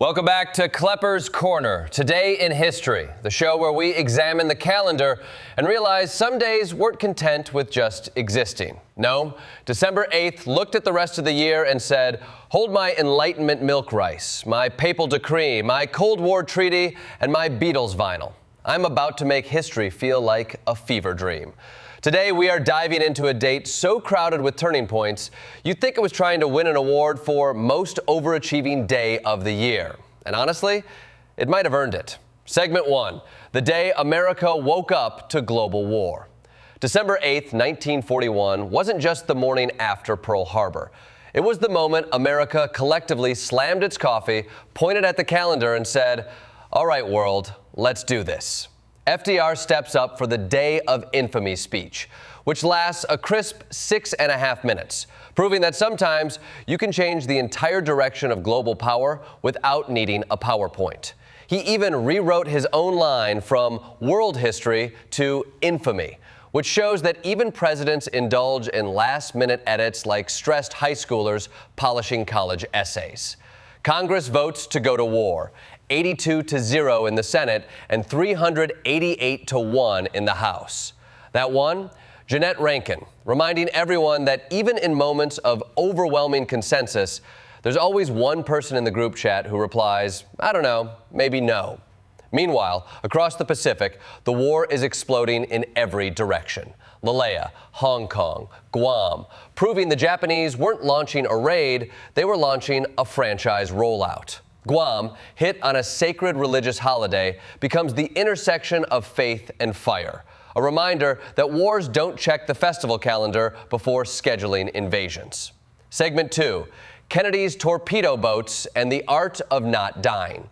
Welcome back to Kleppers Corner. Today in history, the show where we examine the calendar and realize some days weren't content with just existing. No, December 8th looked at the rest of the year and said, hold my enlightenment milk rice, my papal decree, my Cold War treaty, and my Beatles vinyl. I'm about to make history feel like a fever dream. Today, we are diving into a date so crowded with turning points, you'd think it was trying to win an award for most overachieving day of the year. And honestly, it might have earned it. Segment 1, the day America woke up to global war. December 8th, 1941 wasn't just the morning after Pearl Harbor. It was the moment America collectively slammed its coffee, pointed at the calendar, and said, all right, world, let's do this. FDR steps up for the Day of Infamy speech, which lasts a crisp 6.5 minutes, proving that sometimes you can change the entire direction of global power without needing a PowerPoint. He even rewrote his own line from world history to infamy, which shows that even presidents indulge in last-minute edits like stressed high schoolers polishing college essays. Congress votes to go to war, 82-0 in the Senate and 388-1 in the House. That one, Jeanette Rankin, reminding everyone that even in moments of overwhelming consensus, there's always one person in the group chat who replies, I don't know, maybe no. Meanwhile, across the Pacific, the war is exploding in every direction. Malaya, Hong Kong, Guam, proving the Japanese weren't launching a raid, they were launching a franchise rollout. Guam, hit on a sacred religious holiday, becomes the intersection of faith and fire. A reminder that wars don't check the festival calendar before scheduling invasions. Segment 2, Kennedy's torpedo boats and the art of not dying.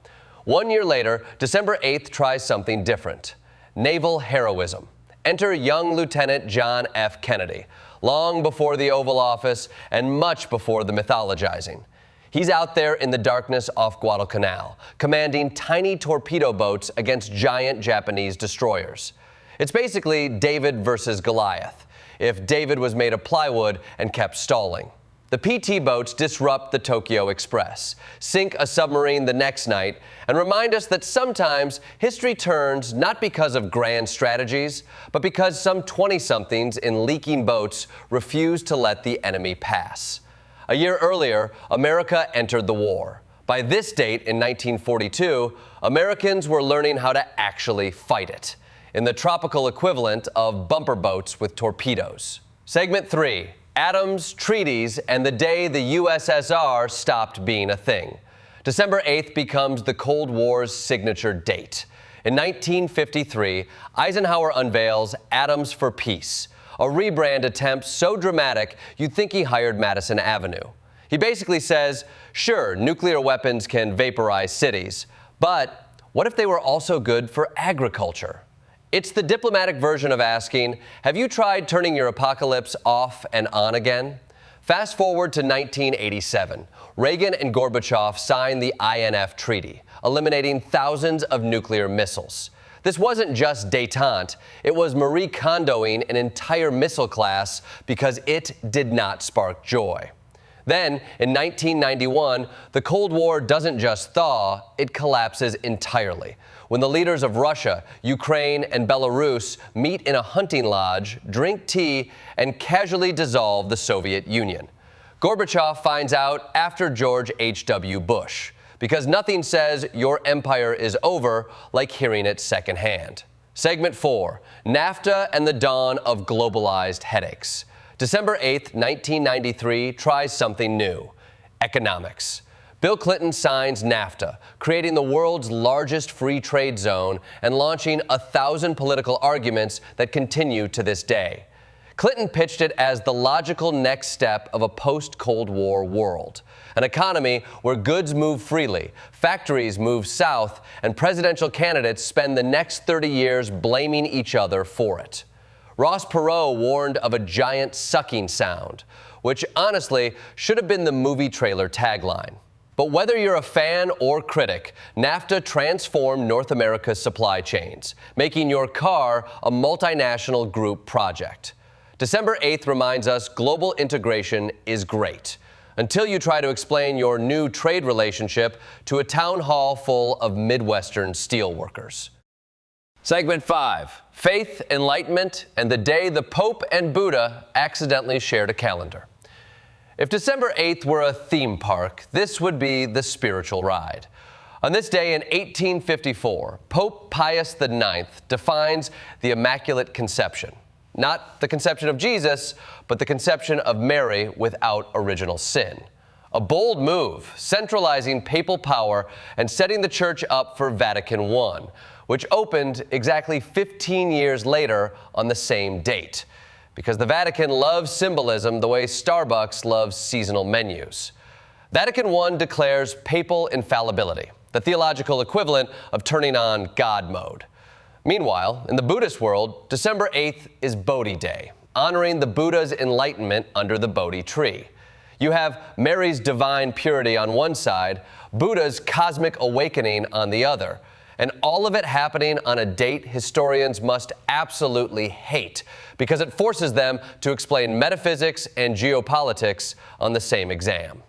1 year later, December 8th tries something different. Naval heroism. Enter young Lieutenant John F. Kennedy, long before the Oval Office and much before the mythologizing. He's out there in the darkness off Guadalcanal, commanding tiny torpedo boats against giant Japanese destroyers. It's basically David versus Goliath, if David was made of plywood and kept stalling. The PT boats disrupt the Tokyo Express, sink a submarine the next night, and remind us that sometimes history turns not because of grand strategies, but because some 20-somethings in leaking boats refuse to let the enemy pass. A year earlier, America entered the war. By this date in 1942, Americans were learning how to actually fight it, in the tropical equivalent of bumper boats with torpedoes. Segment 3, atoms, treaties, and the day the USSR stopped being a thing. December 8th becomes the Cold War's signature date. In 1953, Eisenhower unveils Atoms for Peace, a rebrand attempt so dramatic you'd think he hired Madison Avenue. He basically says, sure, nuclear weapons can vaporize cities, but what if they were also good for agriculture? It's the diplomatic version of asking, have you tried turning your apocalypse off and on again? Fast forward to 1987. Reagan and Gorbachev signed the INF Treaty, eliminating thousands of nuclear missiles. This wasn't just détente, it was Marie Kondoing an entire missile class because it did not spark joy. Then, in 1991, the Cold War doesn't just thaw, it collapses entirely, when the leaders of Russia, Ukraine, and Belarus meet in a hunting lodge, drink tea, and casually dissolve the Soviet Union. Gorbachev finds out after George H.W. Bush, because nothing says your empire is over like hearing it secondhand. Segment 4, NAFTA and the dawn of globalized headaches. December 8th, 1993 tries something new, economics. Bill Clinton signs NAFTA, creating the world's largest free trade zone and launching 1,000 political arguments that continue to this day. Clinton pitched it as the logical next step of a post-Cold War world, an economy where goods move freely, factories move south, and presidential candidates spend the next 30 years blaming each other for it. Ross Perot warned of a giant sucking sound, which honestly should have been the movie trailer tagline. But whether you're a fan or critic, NAFTA transformed North America's supply chains, making your car a multinational group project. December 8th reminds us global integration is great, until you try to explain your new trade relationship to a town hall full of Midwestern steelworkers. Segment 5, Faith, Enlightenment, and the day the Pope and Buddha accidentally shared a calendar. If December 8th were a theme park, this would be the spiritual ride. On this day in 1854, Pope Pius IX defines the Immaculate Conception. Not the conception of Jesus, but the conception of Mary without original sin. A bold move, centralizing papal power and setting the church up for Vatican I, which opened exactly 15 years later on the same date, because the Vatican loves symbolism the way Starbucks loves seasonal menus. Vatican I declares papal infallibility, the theological equivalent of turning on God mode. Meanwhile, in the Buddhist world, December 8th is Bodhi Day, honoring the Buddha's enlightenment under the Bodhi tree. You have Mary's divine purity on one side, Buddha's cosmic awakening on the other, and all of it happening on a date historians must absolutely hate because it forces them to explain metaphysics and geopolitics on the same exam.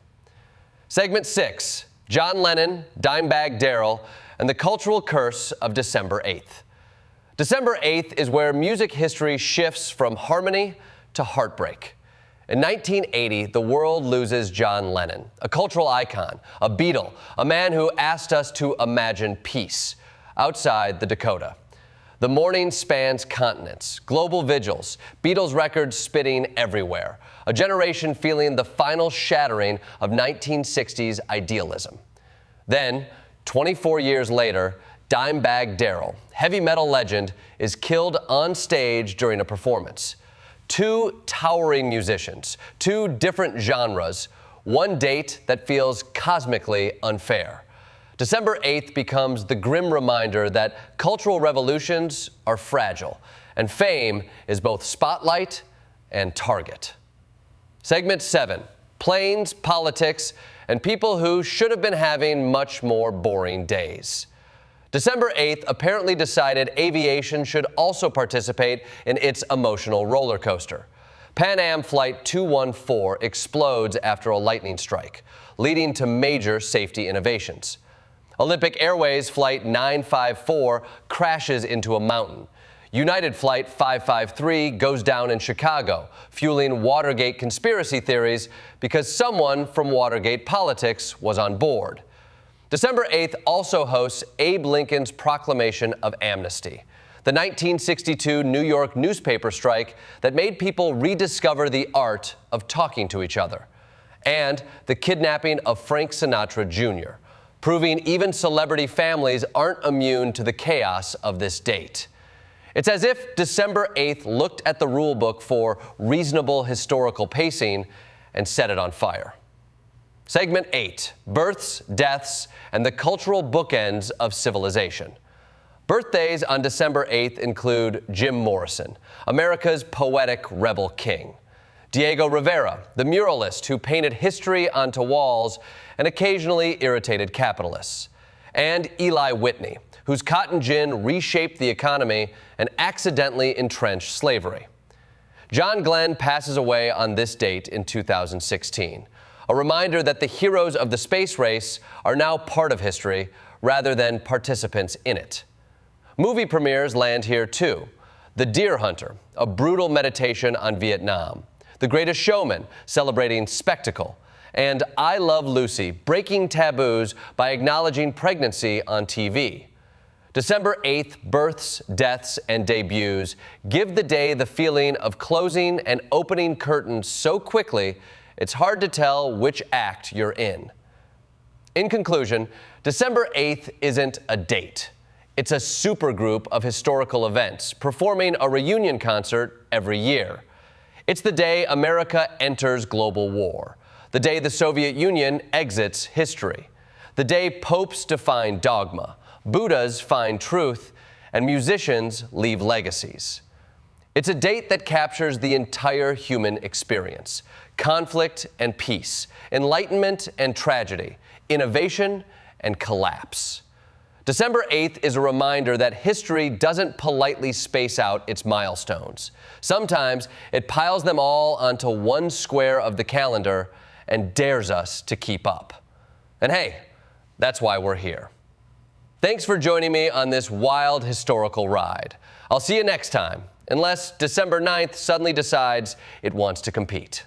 Segment 6, John Lennon, Dimebag Darrell, and the cultural curse of December 8th. December 8th is where music history shifts from harmony to heartbreak. In 1980, the world loses John Lennon, a cultural icon, a Beatle, a man who asked us to imagine peace outside the Dakota. The mourning spans continents, global vigils, Beatles records spitting everywhere, a generation feeling the final shattering of 1960s idealism. Then, 24 years later, Dimebag Darrell, heavy metal legend, is killed on stage during a performance. Two towering musicians, two different genres, one date that feels cosmically unfair. December 8th becomes the grim reminder that cultural revolutions are fragile, and fame is both spotlight and target. Segment 7, Planes, Politics, and People Who Should Have Been Having Much More Boring Days. December 8th apparently decided Aviation should also participate in its emotional roller coaster. Pan Am Flight 214 explodes after a lightning strike, leading to major safety innovations. Olympic Airways Flight 954 crashes into a mountain. United Flight 553 goes down in Chicago, fueling Watergate conspiracy theories because someone from Watergate politics was on board. December 8th also hosts Abe Lincoln's proclamation of amnesty, the 1962 New York newspaper strike that made people rediscover the art of talking to each other, and the kidnapping of Frank Sinatra Jr., proving even celebrity families aren't immune to the chaos of this date. It's as if December 8th looked at the rule book for reasonable historical pacing and set it on fire. Segment 8, Births, Deaths, and the Cultural Bookends of Civilization. Birthdays on December 8th include Jim Morrison, America's poetic rebel king; Diego Rivera, the muralist who painted history onto walls and occasionally irritated capitalists; and Eli Whitney, whose cotton gin reshaped the economy and accidentally entrenched slavery. John Glenn passes away on this date in 2016, a reminder that the heroes of the space race are now part of history rather than participants in it. Movie premieres land here too. The Deer Hunter, a brutal meditation on Vietnam; The Greatest Showman, celebrating spectacle; and I Love Lucy, breaking taboos by acknowledging pregnancy on TV. December 8th births, deaths, and debuts give the day the feeling of closing and opening curtains so quickly it's hard to tell which act you're in. In conclusion, December 8th isn't a date. It's a supergroup of historical events performing a reunion concert every year. It's the day America enters global war, the day the Soviet Union exits history, the day popes define dogma, Buddhas find truth, and musicians leave legacies. It's a date that captures the entire human experience: conflict and peace, enlightenment and tragedy, innovation and collapse. December 8th is a reminder that history doesn't politely space out its milestones. Sometimes it piles them all onto one square of the calendar and dares us to keep up. And hey, that's why we're here. Thanks for joining me on this wild historical ride. I'll see you next time, unless December 9th suddenly decides it wants to compete.